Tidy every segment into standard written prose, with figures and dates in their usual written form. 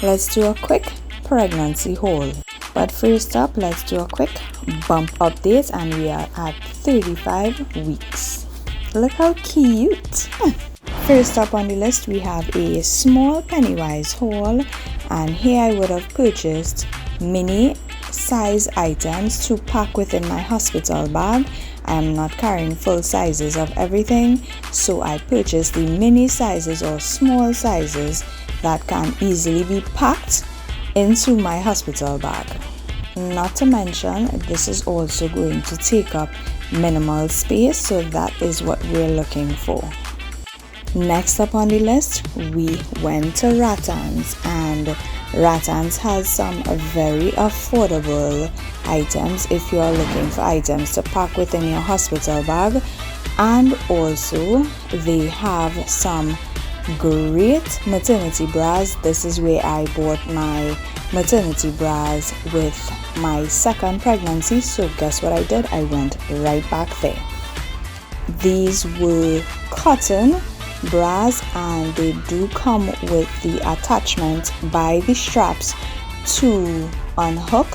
let's do a quick pregnancy haul. But first up, let's do a quick bump update, and we are at 35 weeks. Look how cute! First up on the list, we have a small Pennywise haul, and here I would have purchased mini size items to pack within my hospital bag. I am not carrying full sizes of everything, so I purchased the mini sizes or small sizes that can easily be packed into my hospital bag. Not to mention, this is also going to take up minimal space, so that is what we're looking for. Next up on the list, we went to Rattan's, and Rattan's has some very affordable items if you are looking for items to pack within your hospital bag, and also they have some great maternity bras. This is where I bought my maternity bras with my second pregnancy, so guess what I did? I went right back there. These were cotton bras, and they do come with the attachment by the straps to unhook,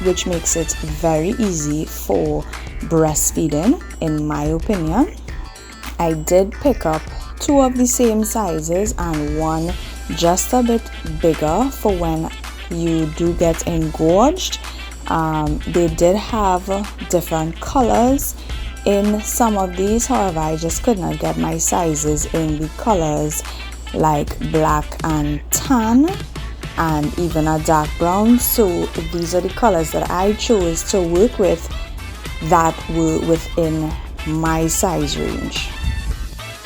which makes it very easy for breastfeeding, in my opinion. I did pick up two of the same sizes and one just a bit bigger for when you do get engorged. They did have different colors in some of these, however I just could not get my sizes in the colors like black and tan and even a dark brown, so these are the colors that I chose to work with that were within my size range.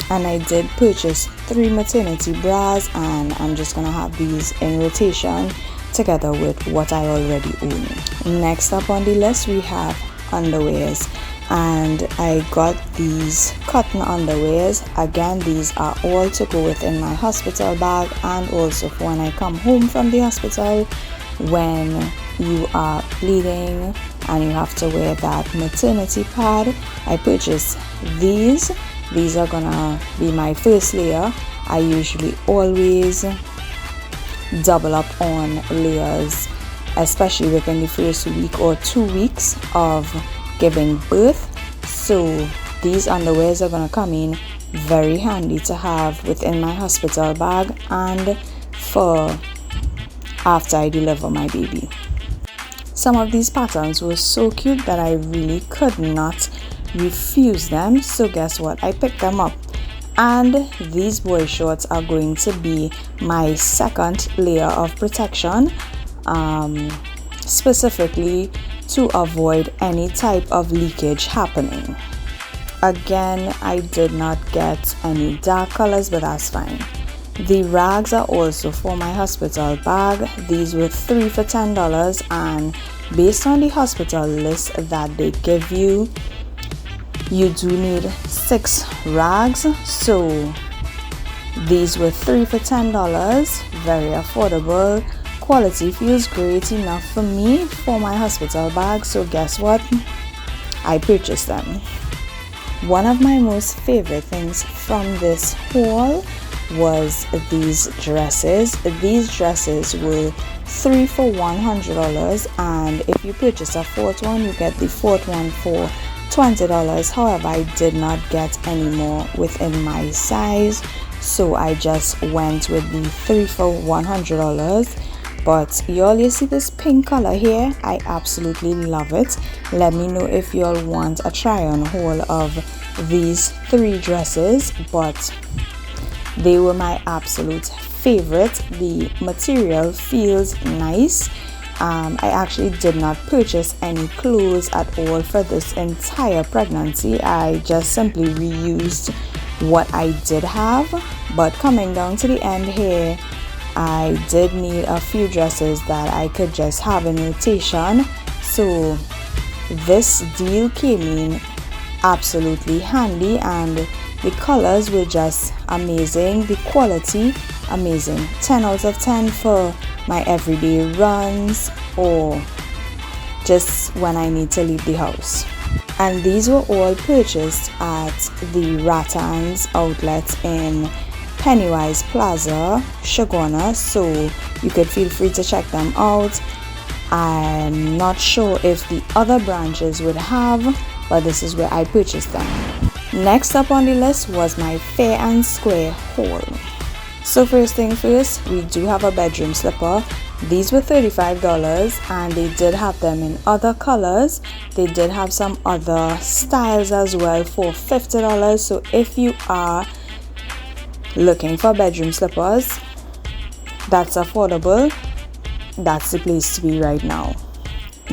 And I did purchase 3 maternity bras, and I'm just gonna have these in rotation together with what I already own. Next up on the list, we have underwears, and I got these cotton underwears. Again, these are all to go within my hospital bag, and also for when I come home from the hospital when you are bleeding and you have to wear that maternity pad. I purchased these. These are gonna be my first layer. I usually always double up on layers, especially within the first week or 2 weeks of giving birth, so these underwears are going to come in very handy to have within my hospital bag and for after I deliver my baby. Some of these patterns were so cute that I really could not refuse them, so guess what, I picked them up. And these boy shorts are going to be my second layer of protection, specifically to avoid any type of leakage happening. Again, I did not get any dark colors, but that's fine. The rags are also for my hospital bag. These were 3 for $10, and based on the hospital list that they give you, you do need 6 rags, so these were 3 for $10, very affordable. Quality feels great enough for me for my hospital bag, so guess what, I purchased them. One of my most favorite things from this haul was these dresses. These dresses were 3 for $100, and if you purchase a 4th one, you get the 4th one for $20. However, I did not get any more within my size, so I just went with the 3 for $100. But y'all, you see this pink color here? I absolutely love it. Let me know if y'all want a try on haul of these 3 dresses, but they were my absolute favorite. The material feels nice. I actually did not purchase any clothes at all for this entire pregnancy. I just simply reused what I did have, but coming down to the end here, I did need a few dresses that I could just have in rotation, so this deal came in absolutely handy, and the colors were just amazing, the quality amazing. 10 out of 10 for my everyday runs or just when I need to leave the house. And these were all purchased at the Rattan's outlet in Pennywise Plaza, Shagona, so you could feel free to check them out. I'm not sure if the other branches would have, but this is where I purchased them. Next up on the list was my Fair and Square haul. So first thing first, we do have a bedroom slipper. These were $35 and they did have them in other colors. They did have some other styles as well for $50. So if you are looking for bedroom slippers that's affordable, that's the place to be right now.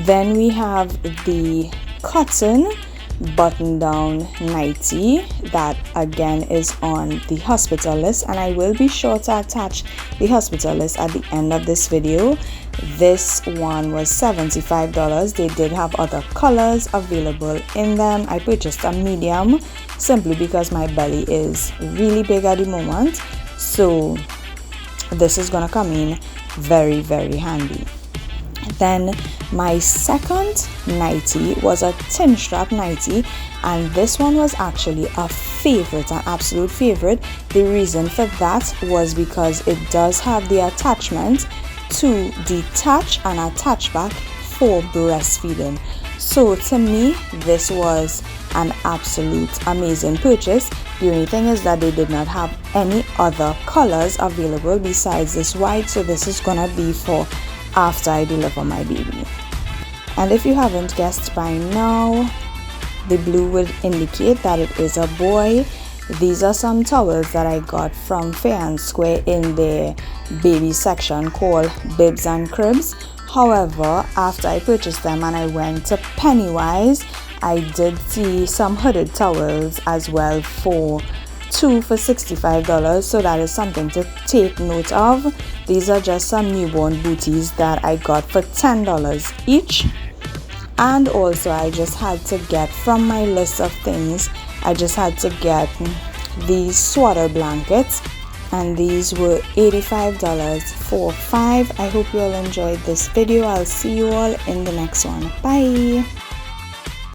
Then we have the cotton button down nightie that again is on the hospital list, and I will be sure to attach the hospital list at the end of this video. This one was $75. They did have other colors available in them. I purchased a medium simply because my belly is really big at the moment, so this is gonna come in very, very handy. Then my second nightie was a thin strap nightie, and this one was actually a favorite, an absolute favorite. The reason for that was because it does have the attachment to detach and attach back for breastfeeding. So to me, this was an absolute amazing purchase. The only thing is that they did not have any other colors available besides this white, so this is gonna be for after I deliver my baby. And if you haven't guessed by now, the blue will indicate that it is a boy. These are some towels that I got from Fair and Square in their baby section called Bibs and Cribs. However, after I purchased them and I went to Pennywise, I did see some hooded towels as well for two for $65, so that is something to take note of. These are just some newborn booties that I got for $10 each. And also I just had to get from my list of things, I just had to get these swaddle blankets, and these were $85 for 5. I hope you all enjoyed this video. I'll see you all in the next one. Bye.